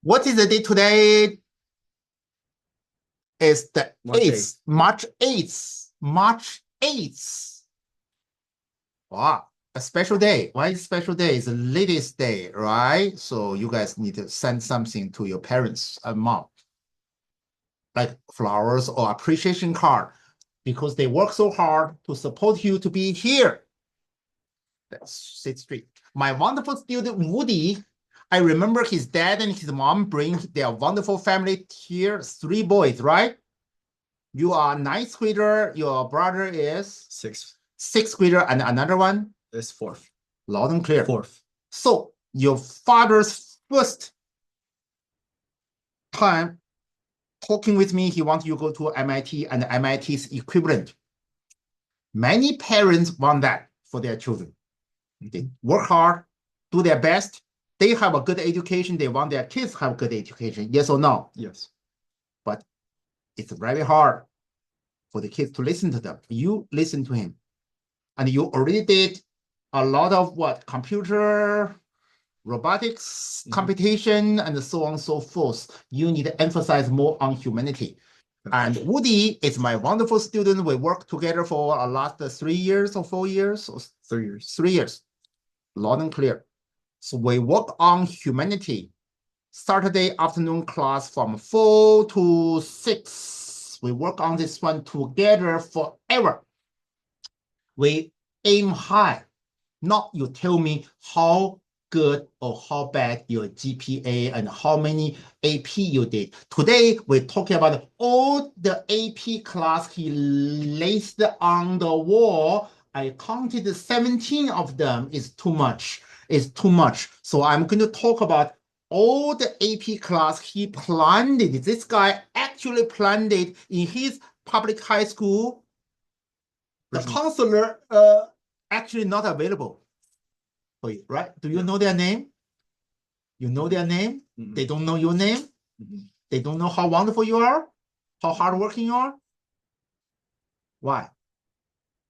What is the date today? It's the March 8th, March 8th, March 8th. Wow, a special day. Why is special day? It's the latest day, right? So you guys need to send something to your parents and mom, like flowers or appreciation card, because they work so hard to support you to be here. Let's sit straight. My wonderful student, Woody, I remember his dad and his mom bring their wonderful family here, 3 boys, right? You are 9th grader, your brother is? 6th grader, and another one? Is 4th. Loud and clear. 4th. So your father's first time talking with me, he wants you to go to MIT and MIT's equivalent. Many parents want that for their children. They work hard, do their best. They have a good education. They want their kids to have good education. Yes or no? Yes. But it's very hard for the kids to listen to them. You listen to him. And you already did a lot of what? Computer, robotics, computation, and so on and so forth. You need to emphasize more on humanity. And Woody is my wonderful student. We worked together for a last 3 years or 4 years? Or 3 years. 3 years. Loud and clear. So we work on humanity. Saturday afternoon class from 4 to 6. We work on this one together forever. We aim high. Not you tell me how good or how bad your GPA and how many AP you did. Today, we're talking about all the AP class he laced on the wall. I counted 17 of them. Is too much. It's too much. So I'm going to talk about all the AP class he planned it. This guy actually planned it in his public high school. The counselor actually not available for you, right? Do you know their name? You know their name? Mm-hmm. They don't know your name? Mm-hmm. They don't know how wonderful you are? How hardworking you are? Why?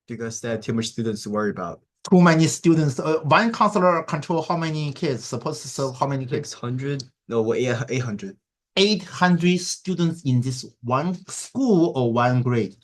Because they have too much students to worry about. Too many students. One counselor control how many kids? Supposed to serve how many kids? 600? No, 800. 800 students in this one school or one grade?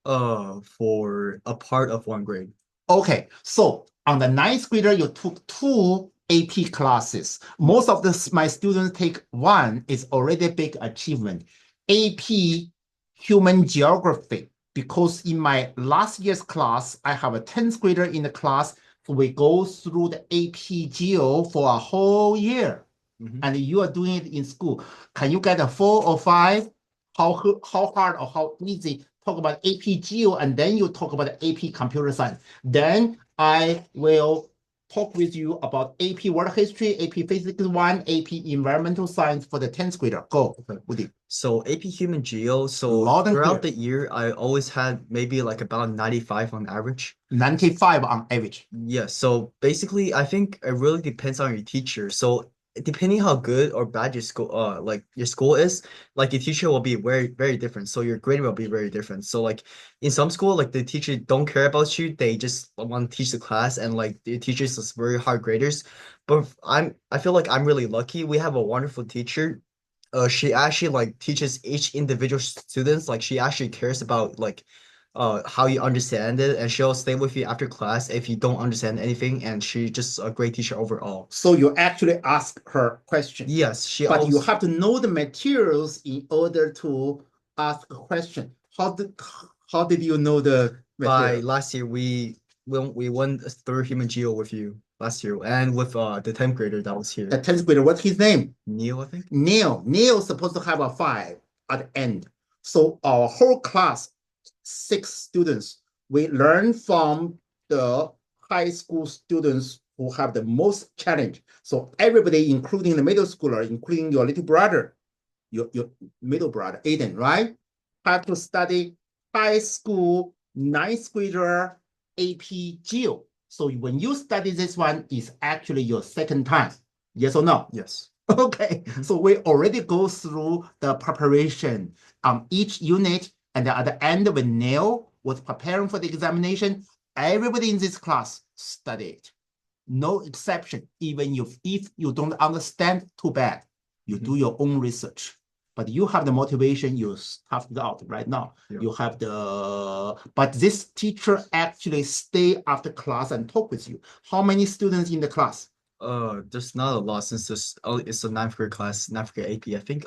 For a part of one grade. Okay, so on the 9th grader, you took 2 AP classes. Most of my students take 1. It's already a big achievement. AP Human Geography, because in my last year's class, I have a 10th grader in the class. So we go through the AP Geo for a whole year. Mm-hmm. And you are doing it in school. Can you get a 4 or 5? How hard or how easy? Talk about AP Geo, and then you talk about AP Computer Science. Then I will talk with you about AP World History, AP Physics 1, AP Environmental Science for the 10th grader. Go, Woody. So AP Human Geo, so throughout the year, I always had maybe like about 95 on average. 95 on average. Yeah, so basically, I think it really depends on your teacher. So depending how good or bad your school is, like your teacher will be very, very different. So your grade will be very different. So like in some school, like the teacher don't care about you. They just want to teach the class, and like the teachers is very hard graders. But I feel like I'm really lucky. We have a wonderful teacher. She actually like teaches each individual students. Like she actually cares about like how you understand it, and she'll stay with you after class if you don't understand anything, and she's just a great teacher overall. So you actually ask her questions. Yes, but you have to know the materials in order to ask a question. How did you know the material? By last year we went through Human Geo with you last year, and with the 10th grader that was here. The 10th grader, what's his name? Neil, I think. Neil's supposed to have a 5 at the end. So our whole class, 6 students, we learn from the high school students who have the most challenge. So everybody, including the middle schooler, including your little brother, your middle brother, Aiden, right? Have to study high school 9th grader AP Geo. So when you study this one, it's actually your second time. Yes or no? Yes. Okay, so we already go through the preparation on each unit, and at the end when Neil was preparing for the examination, everybody in this class studied. No exception, even if you don't understand, too bad. You do your own research. But you have the motivation, you tough it out right now. Yeah. You have but this teacher actually stay after class and talk with you. How many students in the class? There's not a lot since it's a ninth grade class, ninth grade AP. I think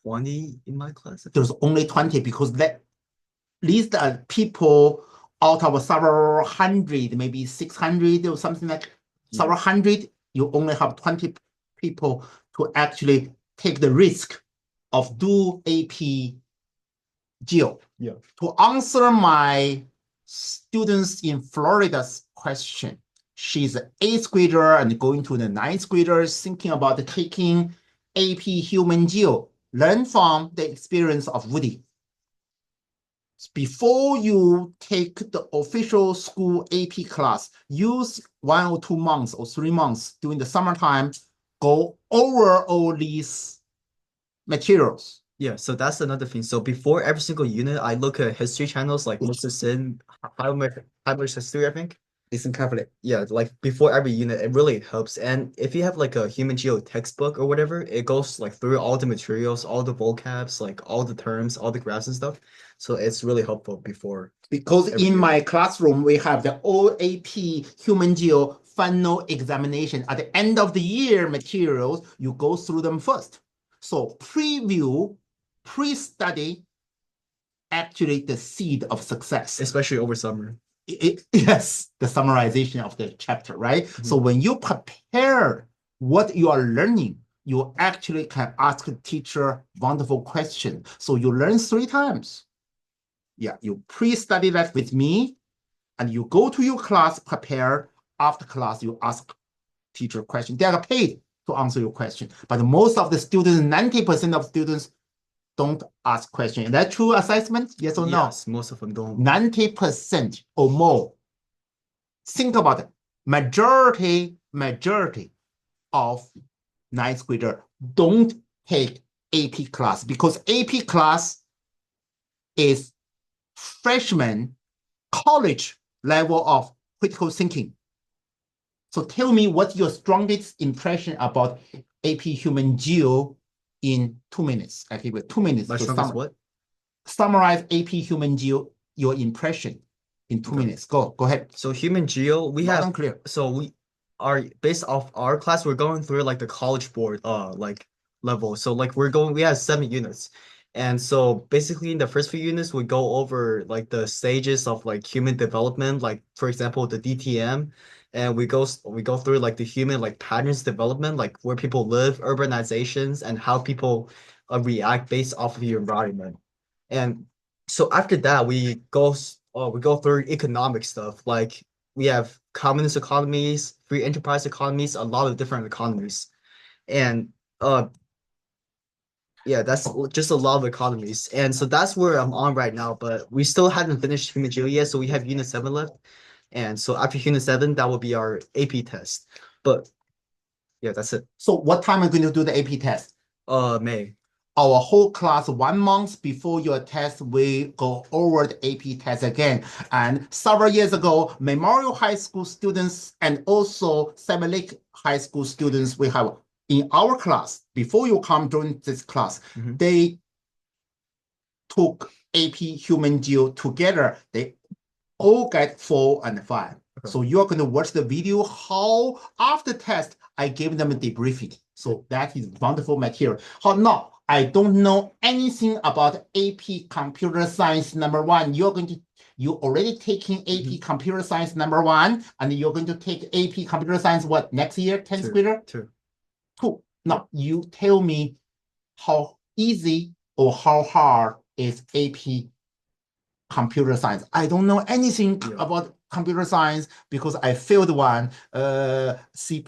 20 in my class. There's only 20 because these people out of several hundred, maybe 600 or something like several hundred, you only have 20 people to actually take the risk of do AP Geo. Yeah. To answer my students in Florida's question, she's an 8th grader and going to the 9th grader thinking about taking AP Human Geo. Learn from the experience of Woody. Before you take the official school AP class, use 1 or 2 months or 3 months during the summertime, go over all these materials. Yeah, so that's another thing. So before every single unit, I look at history channels like Mr. Sin, Heimer's History, I think. Listen carefully. Yeah, like before every unit, it really helps. And if you have like a human geo textbook or whatever, it goes like through all the materials, all the vocabs, like all the terms, all the graphs and stuff. So it's really helpful before. Because in my classroom, we have the OAP Human Geo final examination. At the end of the year materials, you go through them first. So preview, pre-study, actually the seed of success. Especially over summer. Yes, the summarization of the chapter, right? Mm-hmm. So when you prepare what you are learning, you actually can ask the teacher wonderful question. So you learn 3 times. Yeah, you pre-study that with me, and you go to your class, prepare. After class, you ask teacher question. They are paid to answer your question. But most of the students, 90% of students don't ask question. Is that true assessment? Yes or no? Yes, most of them don't. 90% or more. Think about it. Majority of 9th grader don't take AP class because AP class is freshman college level of critical thinking. So tell me what's your strongest impression about AP Human Geo in 2 minutes. I give you 2 minutes My to strongest what? summarize AP Human Geo, your impression in 2 minutes. Go ahead. So human geo, we Loud have and clear. so we are based off our class, we're going through like the college board like level. So like we have 7 units. And so basically in the first few units we go over like the stages of like human development, like for example the DTM, and we go through like the human like patterns development, like where people live, urbanizations, and how people react based off of your environment. And so after that we go through economic stuff, like we have communist economies, free enterprise economies, a lot of different economies. And yeah, that's just a lot of economies. And so that's where I'm on right now, but we still haven't finished human geo yet, so we have unit 7 left. And so after unit 7, that will be our AP test. But yeah, that's it. So what time are you going to do the AP test? May. Our whole class 1 month before your test, we go over the AP test again. And several years ago, Memorial High School students and also Salmon Lake High School students, we have in our class, before you come join this class, they took AP Human Geo together. They all get 4 and 5. Okay. So you're going to watch the video how after test, I gave them a debriefing. So that is wonderful material. How now? I don't know anything about AP Computer Science number 1. You're already taking AP Computer Science number 1, and you're going to take AP Computer Science what next year, 10th grader? 2. Now you tell me how easy or how hard is AP Computer Science. I don't know anything about computer science because I failed one, C++,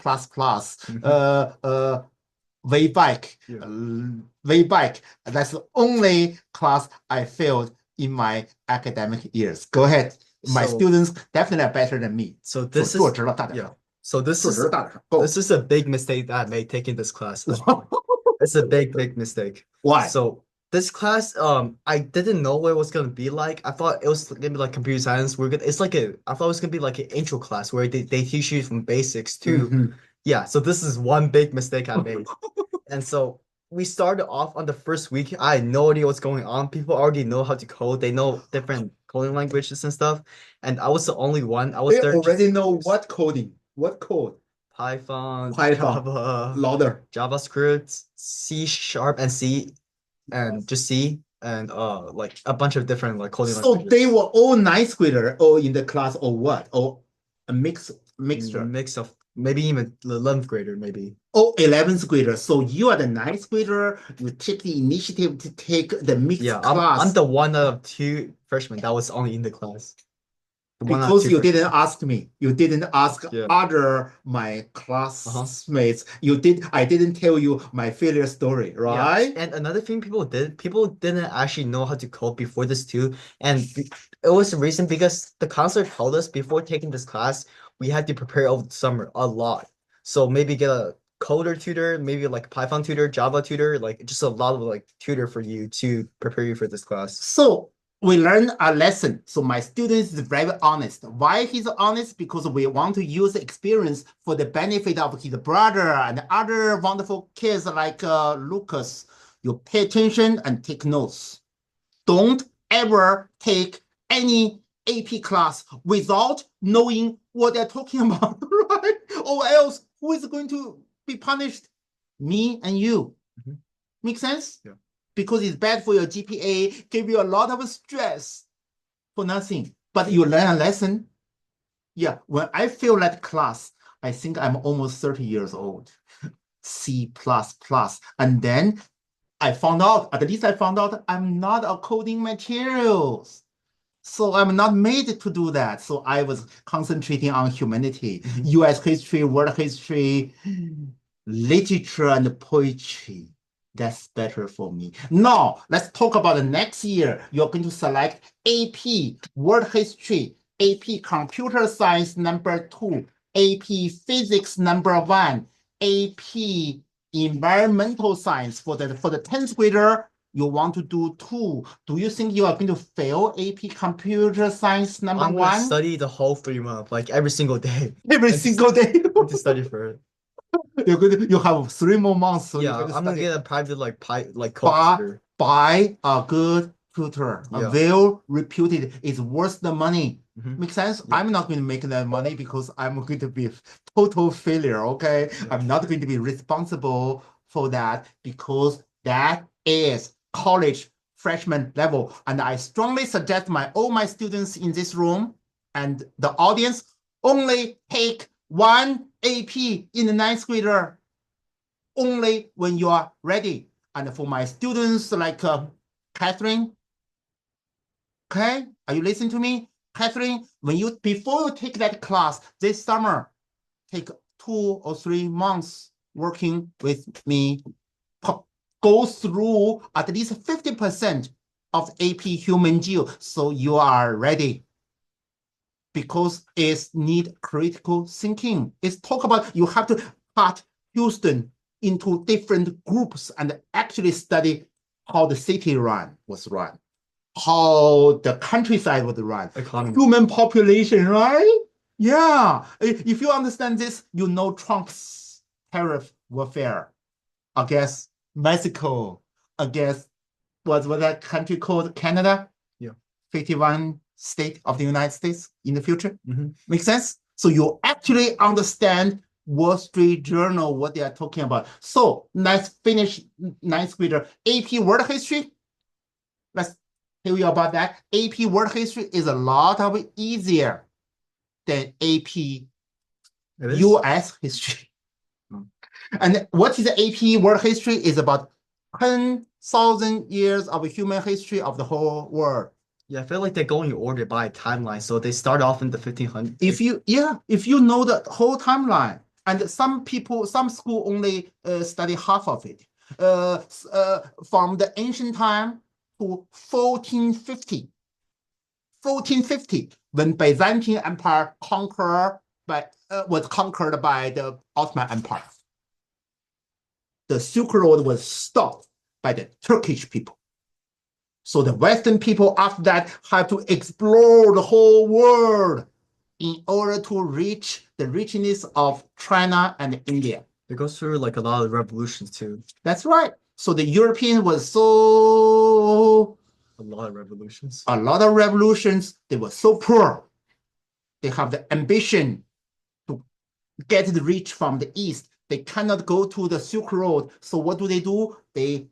way back. That's the only class I failed in my academic years. Go ahead. My students definitely are better than me. So this is So this is a big mistake that I made taking this class. It's a big mistake. Why? So this class, I didn't know what it was gonna be like. I thought it was gonna be like computer science. I thought it was gonna be like an intro class where they teach you from basics to yeah. So this is one big mistake I made. And so we started off on the first week. I had no idea what's going on. People already know how to code. They know different coding languages and stuff. And I was the only one. I was They there already just know what coding, what code. Python, Python, Java, louder. JavaScript, C# and C, and just C, and like a bunch of different like coding So languages. they were all ninth grader, or in the class, or what? Or a mixture. Mix of maybe even the 11th grader, maybe. Oh, 11th grader. So you are the ninth grader. You take the initiative to take the mixed Yeah, class. I'm the one out of two freshmen that was only in the class. The one out of Because two you freshmen. didn't ask me. You didn't ask Yeah. other my classmates. I didn't tell you my failure story, Yeah, right? and another thing people didn't actually know how to code before this too. And it was the reason because the counselor told us before taking this class, we had to prepare over the summer a lot. So maybe get a coder tutor, maybe like Python tutor, Java tutor, like just a lot of like tutor for you to prepare you for this class. So we learn a lesson. So my student is very honest. Why he's honest? Because we want to use the experience for the benefit of his brother and other wonderful kids like Lucas. You pay attention and take notes. Don't ever take any AP class without knowing what they're talking about, right? Or else who is going to be punished? Me and you. Mhm. Make sense? Yeah. Because it's bad for your GPA, give you a lot of stress for nothing. But you learn a lesson. Yeah, when I fail that class, I think I'm almost 30 years old. C++. And then at least I found out I'm not a coding materials. So I'm not made to do that. So I was concentrating on humanity, US history, world history, literature, and poetry. That's better for me. Now, let's talk about the next year. You're going to select AP World History, AP Computer Science number 2, AP Physics number 1, AP Environmental Science. For the 10th grader, you want to do 2. Do you think you are going to fail AP Computer Science number I'm 1? gonna study the whole 3 months, like every single day. Every And single day. to study for it. You have 3 more months, so Yeah, you're going to I'm gonna study. get a private like code tutor. Buy a good tutor, a Yeah. well reputed. It's worth the money. Mhm. Make sense? Yeah. I'm not going to make that money because I'm going to be a total failure. Okay, Yeah. I'm not going to be responsible for that because that is college freshman level, and I strongly suggest all my students in this room and the audience only take 1 AP in the 9th grader. Only when you are ready. And for my students like Catherine, okay, are you listening to me? Catherine, before you take that class this summer, take 2 or 3 months working with me, go through at least 50% of AP Human Geo so you are ready. Because it's need critical thinking. It's talk about you have to cut Houston into different groups and actually study how the city was run, how the countryside was run, Economy. human population, right? Yeah. If you understand this, you know Trump's tariff warfare against Mexico, against what that country called Canada? Yeah. 51 state of the United States in the future. Mhm. Make sense? So you actually understand Wall Street Journal, what they are talking about. So let's finish 9th grader. AP World History. Let's tell you about that. AP World History is a lot of easier than AP US History. And what is AP World History? Is about 10,000 years of human history of the whole world. Yeah, I feel like they're going in order by timeline. So they start off in the 1500s. If you know the whole timeline, and some school only study half of it, from the ancient time to 1450. 1450, when Byzantine Empire was conquered by the Ottoman Empire. The Silk Road was stopped by the Turkish people. So the Western people after that have to explore the whole world in order to reach the richness of China and India. It goes through like a lot of revolutions too. That's right. So the European was so A lot of revolutions. a lot of revolutions. They were so poor. They have the ambition to get the rich from the east. They cannot go to the Silk Road. So what do? They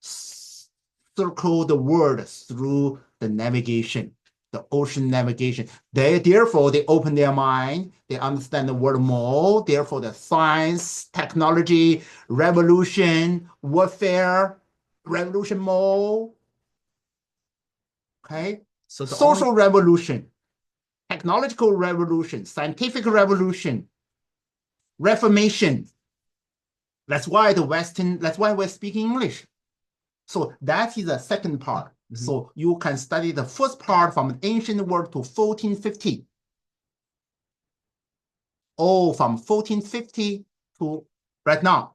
circle the world through the navigation, the ocean navigation. Therefore, they open their mind. They understand the world more. Therefore, the science, technology, revolution, warfare, revolution more. Okay. So the Social revolution, technological revolution, scientific revolution, Reformation. That's why we're speaking English. So that is the second part. So you can study the first part from ancient world to 1450. Oh, from 1450 to right now.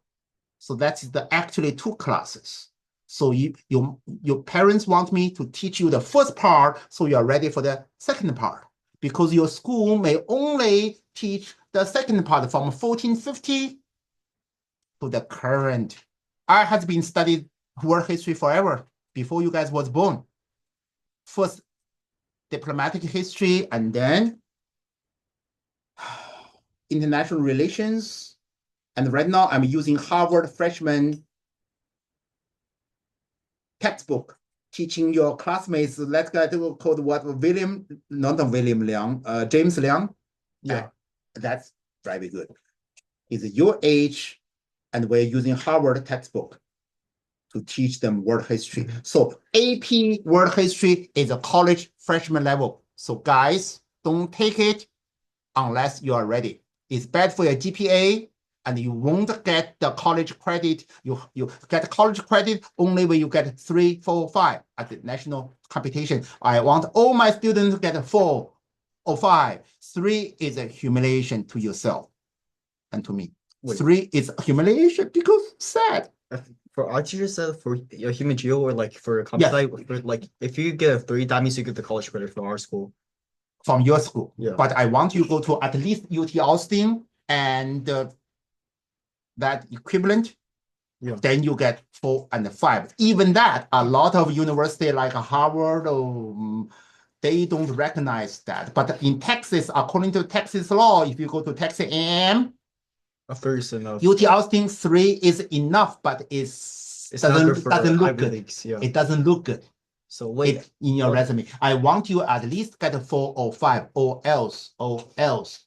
So that is the actually 2 classes. So your parents want me to teach you the first part, so you are ready for the second part. Because your school may only teach the second part from 1450 to the current. I has been studied world history forever, before you guys was born. First diplomatic history, and then international relations. And right now I'm using Harvard freshman textbook, teaching your classmates. Let's go called what James Liang. Yeah, that's very good. It's your age, and we're using Harvard textbook to teach them world history. So AP world history is a college freshman level. So guys, don't take it unless you are ready. It's bad for your GPA, and you won't get the college credit. You get college credit only when you get 3, 4, 5 at the national competition. I want all my students to get 4 or 5. 3 is a humiliation to yourself and to me. Wait. 3 is humiliation because sad. For our teachers, for your human geo or like for a composite, like if you get a 3, that means you get the college credit from our school. From your school. Yeah. But I want you to go to at least UT Austin and that equivalent. Yeah. Then you get 4 and 5. Even that, a lot of universities like Harvard, they don't recognize that. But in Texas, according to Texas law, if you go to Texas A&M, A 3 is enough. UT Austin 3 is enough, but it doesn't look good. Leagues, yeah. It doesn't look good. So wait, in your resume. I want you at least get 4 or 5, or else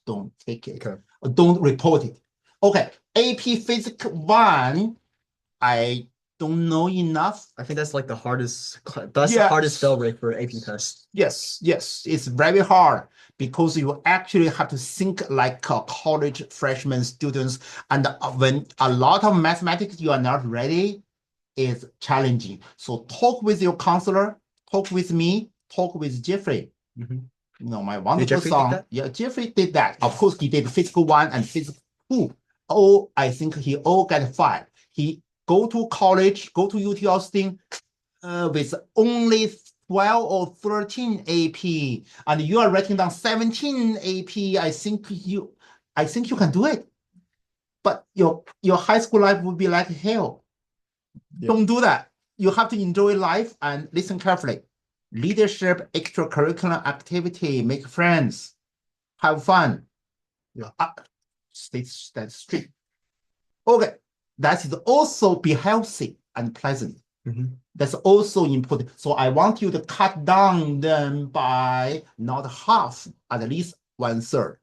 don't take it. Okay. Or don't report it. Okay. AP Physics 1, I don't know enough. I think that's like the hardest. That's the hardest fail rate for AP test. Yes, it's very hard because you actually have to think like a college freshman students, and when a lot of mathematics you are not ready, is challenging. So talk with your counselor, talk with me, talk with Jeffrey. My wonderful son. Yeah, Jeffrey did that. Of course, he did physical 1 and physical 2. Oh, I think he all got 5. He go to college, go to UT Austin with only 12 or 13 AP, and you are writing down 17 AP. I think you can do it. But your high school life would be like hell. Yeah. Don't do that. You have to enjoy life and listen carefully. Leadership, extracurricular activity, make friends, have fun. Yeah. That's strict. Okay. That is also be healthy and pleasant. That's also important. So I want you to cut down them by not half, at least 1/3,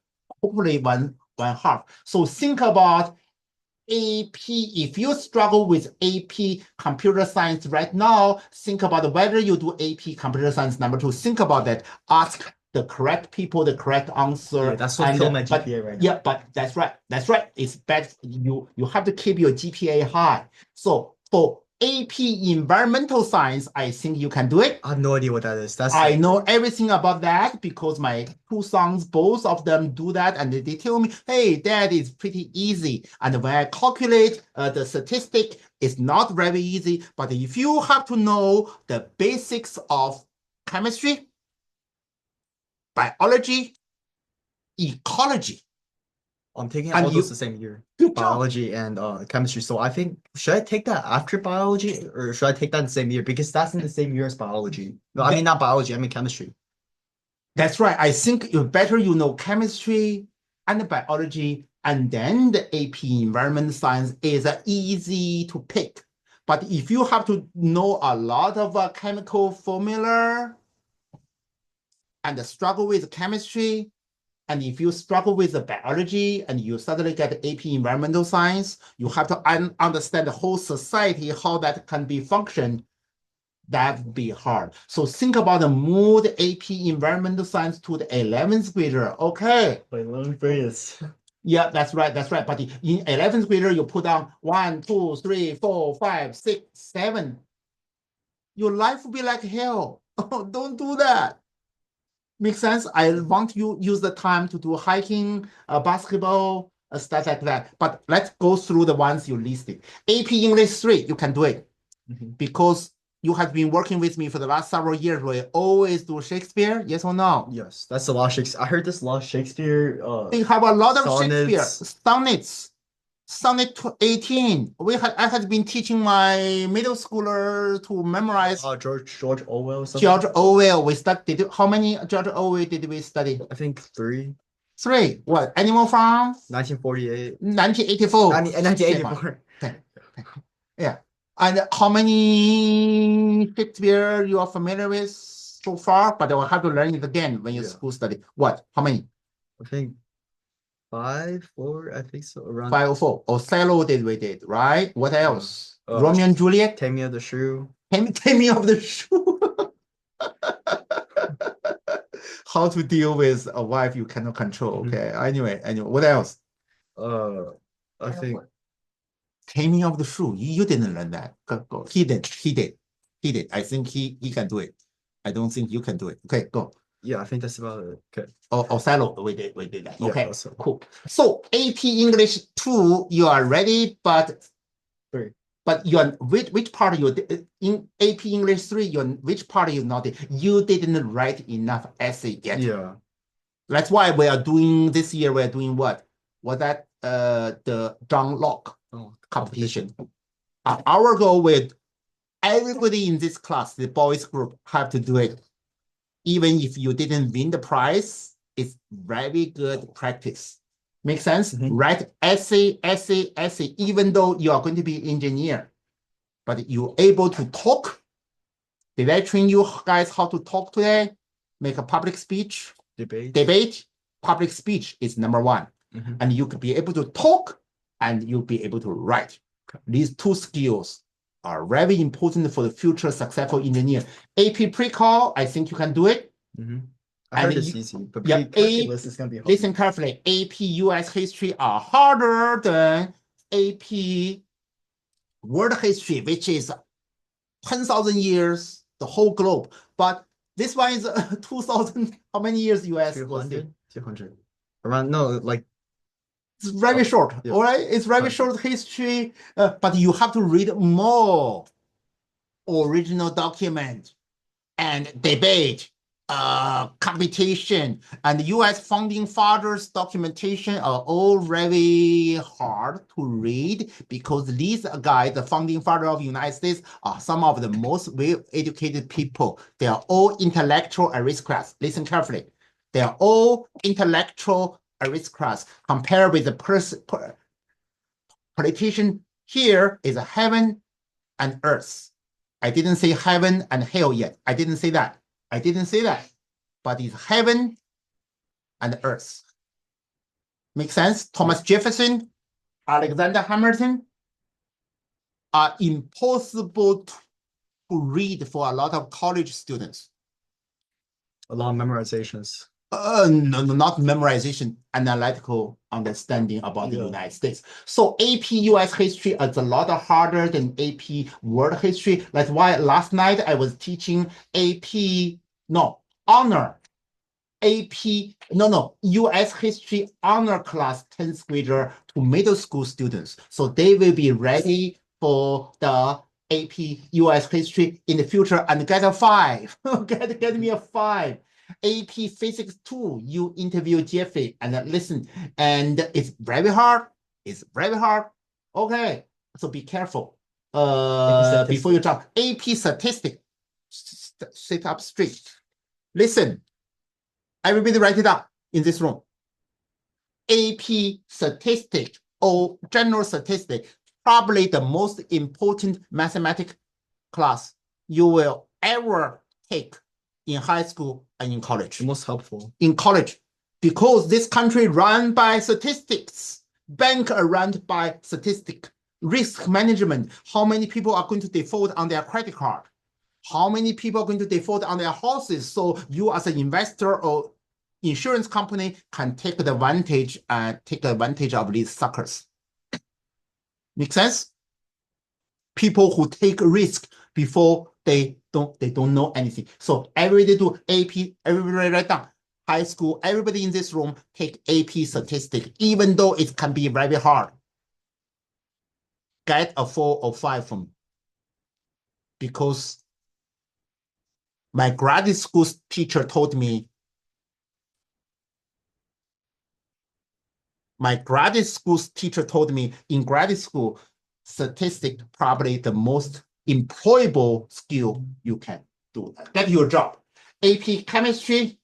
hopefully one half. So think about AP. If you struggle with AP computer science right now, think about whether you do AP computer science number 2. Think about that. Ask the correct people, the correct answer. Yeah, that's what killed my GPA right now. Yeah, but that's right. It's bad. You have to keep your GPA high. So for AP environmental science, I think you can do it. I have no idea what that is. I know everything about that because my 2 sons, both of them do that, and they tell me, hey, that is pretty easy. And when I calculate the statistic, it's not very easy. But if you have to know the basics of chemistry, biology, ecology, I'm taking And all you- those the same year, Good job. biology and chemistry. So I think, should I take that after biology or should I take that in the same year? Because that's in the same year as biology. No, I mean not biology, I mean chemistry. That's right. I think you better chemistry and biology, and then the AP environment science is easy to pick. But if you have to know a lot of chemical formula and struggle with chemistry, and if you struggle with the biology and you suddenly get AP environmental science, you have to understand the whole society, how that can be functioned. That would be hard. So think about the move AP environmental science to the 11th grader. Okay. Wait, 11th graders. Yeah, that's right. That's right. But in 11th grader, you put down 1, 2, 3, 4, 5, 6, 7. Your life will be like hell. Don't do that. Makes sense? I want you use the time to do hiking, basketball, stuff like that. But let's go through the ones you listed. AP English 3, you can do it because you have been working with me for the last several years. We always do Shakespeare, yes or no? Yes, that's a lot of Shakespeare. I heard this a lot of Shakespeare. They have a lot of Shakespeare sonnets. Sonnet 18. I had been teaching my middle schooler to memorize George Orwell or something. George Orwell. We studied. How many George Orwell did we study? I think 3. 3. What? Animal Farm? 1948. 1984. 1984. Yeah. And how many Shakespeare you are familiar with so far? But I will have to learn it again when you school study. What? How many? I think 5, 4, I think so. Around 5 or 4. Othello we did, right? What else? Uh, Romeo and Juliet? Taming of the Shrew. Taming of the Shrew. How to deal with a wife you cannot control. Okay. Anyway, what else? I think Taming of the Shrew. You didn't learn that. Go. He did. I think he can do it. I don't think you can do it. Okay, go. Yeah, I think that's about it. Okay. Othello, we did that. Yeah, okay, also. Cool. So AP English 2, you are ready, but 3. But you're which part you did in AP English 3? Which part you not did? You didn't write enough essay yet. Yeah. That's why we are doing this year. We are doing what? Was that the John Locke competition? Our goal with everybody in this class, the boys group, have to do it. Even if you didn't win the prize, it's very good practice. Make sense? Write essay, even though you are going to be engineer, but you're able to talk. Did I train you guys how to talk today? Make a public speech? Debate. Public speech is number 1. And you could be able to talk and you'll be able to write. These 2 skills are very important for the future successful engineer. AP pre-call, I think you can do it. I heard it's easy, but calculus is going to be hard. Listen carefully. AP US history are harder than AP world history, which is 10,000 years, the whole globe. But this one is 2,000. How many years US? 200. Around, no, like. It's very short, all right? It's very short history, but you have to read more original document and debate, computation, and U.S. founding fathers documentation are all very hard to read because these guys, the founding father of the United States, are some of the most well-educated people. They are all intellectual aristocrats. Listen carefully. They are all intellectual aristocrats compared with the politician. Here is a heaven and earth. I didn't say heaven and hell yet. I didn't say that. But it's heaven and earth. Make sense? Thomas Jefferson, Alexander Hamilton are impossible to read for a lot of college students. A lot of memorizations. No, not memorization, analytical understanding about the United States. So AP US history is a lot harder than AP world history. That's why last night I was teaching US history honor class 10th grader to middle school students. So they will be ready for the AP US history in the future and get a 5. get me a 5. AP Physics 2, you interview Jeffrey and listen, and it's very hard. It's very hard. Okay, so be careful. Before you jump, AP Statistics, sit up straight. Listen, everybody write it up in this room. AP Statistics or General Statistics, probably the most important mathematics class you will ever take in high school and in college. The most helpful. In college, because this country run by statistics, bank are run by statistics, risk management, how many people are going to default on their credit card, how many people are going to default on their houses, so you as an investor or insurance company can take advantage of these suckers. Make sense? People who take risk before they don't know anything. So everybody do AP, everybody write down. High school, everybody in this room take AP statistics, even though it can be very hard. Get a 4 or 5 from me. Because my graduate school teacher told me, in graduate school, statistics probably the most employable skill you can do. Get your job. AP chemistry,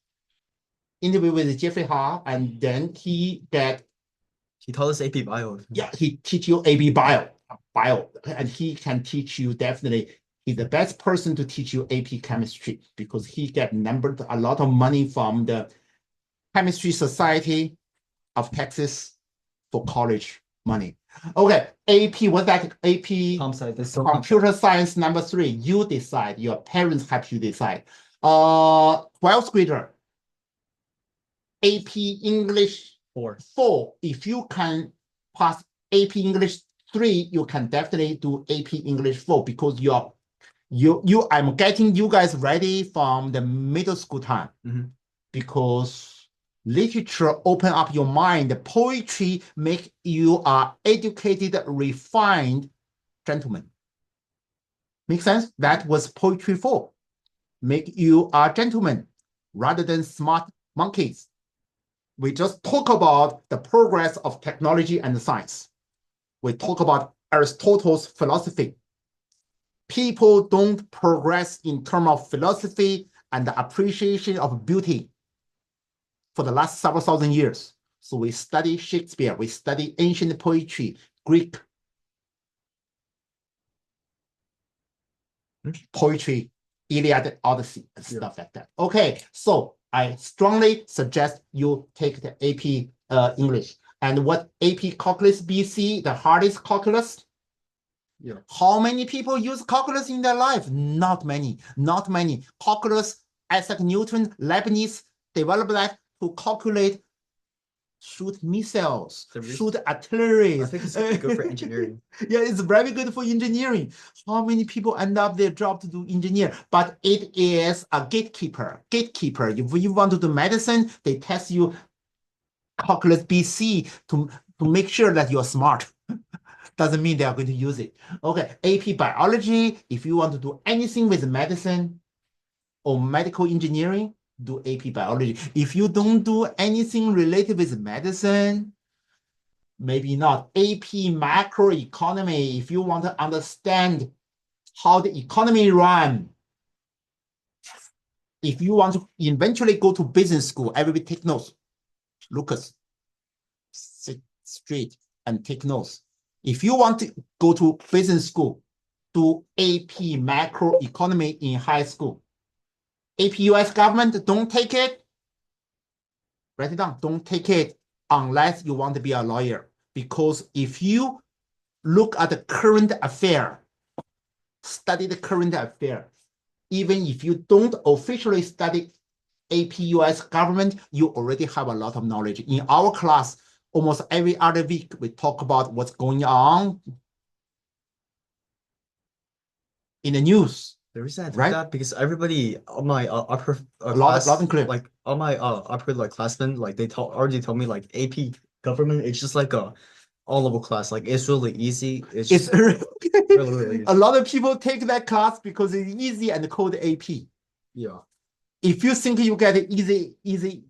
interview with Jeffrey Ha, and then he taught us AP bio. Yeah, he teach you AP bio, and he can teach you definitely. He's the best person to teach you AP chemistry because he get a lot of money from the Chemistry Society of Texas for college money. Okay, AP, what's that? AP Computer Science number 3. You decide. Your parents help you decide. 12th grader. AP English 4. If you can pass AP English 3, you can definitely do AP English 4 because I'm getting you guys ready from the middle school time. Because literature open up your mind. Poetry make you educated, refined gentleman. Make sense? That was poetry for. Make you a gentleman rather than smart monkeys. We just talk about the progress of technology and science. We talk about Aristotle's philosophy. People don't progress in terms of philosophy and the appreciation of beauty for the last several thousand years. So we study Shakespeare, we study ancient poetry, Greek poetry, Iliad, Odyssey, and stuff like that. Okay, so I strongly suggest you take the AP English. And what AP Calculus BC, the hardest calculus? Yeah. How many people use calculus in their life? Not many, not many. Calculus, Isaac Newton, Leibniz developed that to calculate, shoot missiles, shoot artillery. I think it's good for engineering. Yeah, it's very good for engineering. How many people end up their job to do engineer? But it is a gatekeeper. If you want to do medicine, they test you calculus BC to make sure that you're smart. Doesn't mean they are going to use it. Okay, AP biology, if you want to do anything with medicine or medical engineering, do AP biology. If you don't do anything related with medicine, maybe not. AP macroeconomy, if you want to understand how the economy run. If you want to eventually go to business school, everybody take notes. Lucas, sit straight and take notes. If you want to go to business school, do AP macroeconomy in high school. AP US government, don't take it. Write it down. Don't take it unless you want to be a lawyer. Because if you look at the current affair, study the current affair, even if you don't officially study AP US government, you already have a lot of knowledge. In our class, almost every other week, we talk about what's going on in the news. The reason I did Right? that because everybody on my upper Loud and clear. like all my upper classmen, like they already told me like AP government, it's just like a all level class. Like it's really easy. It's really easy. A lot of people take that class because it's easy and called AP. Yeah. If you think you get easy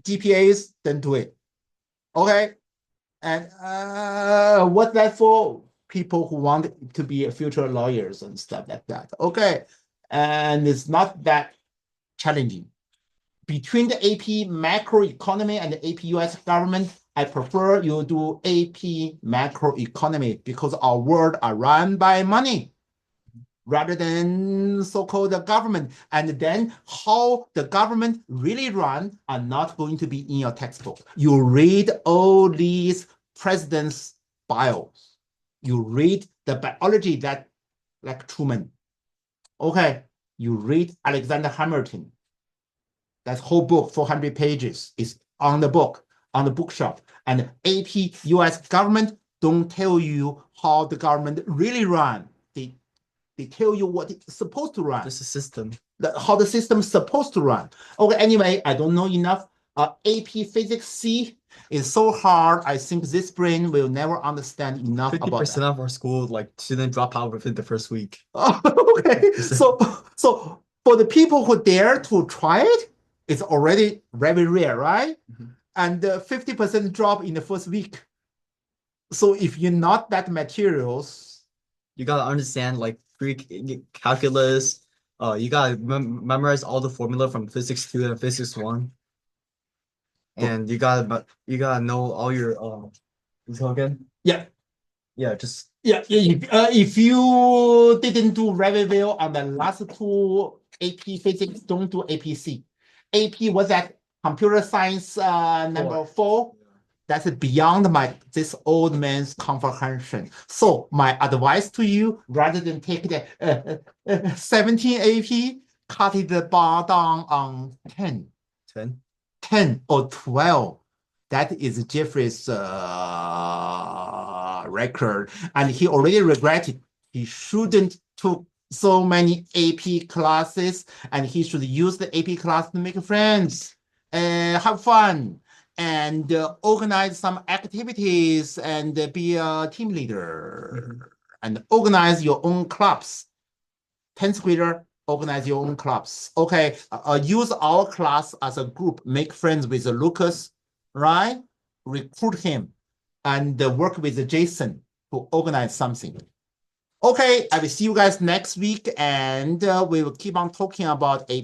GPAs, then do it. Okay. And what's that for? People who want to be future lawyers and stuff like that. Okay. And it's not that challenging. Between the AP macroeconomy and the AP US government, I prefer you do AP macroeconomy because our world are run by money rather than so-called government. And then how the government really run are not going to be in your textbook. You read all these presidents' bios. You read the biology that, like Truman. Okay, you read Alexander Hamilton. That whole book, 400 pages, is on the book, on the bookshelf. And AP US government don't tell you how the government really run. They tell you what it's supposed to run. This is system. How the system is supposed to run. Okay, anyway, I don't know enough. AP Physics C is so hard. I think this brain will never understand enough about 50% of our school, like, student drop out within the first week. Okay, so for the people who dare to try it, it's already very rare, right? And 50% drop in the first week. So if you're not that materials, you gotta understand like Greek calculus. You gotta memorize all the formula from physics 2 and physics 1. And you gotta know all your again. Yeah. Yeah, just if you didn't do very well on the last two AP Physics, don't do APC. AP was that computer science number 4. That's beyond this old man's comprehension. So my advice to you, rather than take the 17 AP, cut it the bar down on 10. 10 or 12. That is Jeffrey's record. And he already regretted. He shouldn't took so many AP classes, and he should use the AP class to make friends and have fun and organize some activities and be a team leader and organize your own clubs. 10th grader, organize your own clubs. Okay, use our class as a group, make friends with Lucas, right? Recruit him and work with Jason to organize something. Okay, I will see you guys next week, and we will keep on talking about AP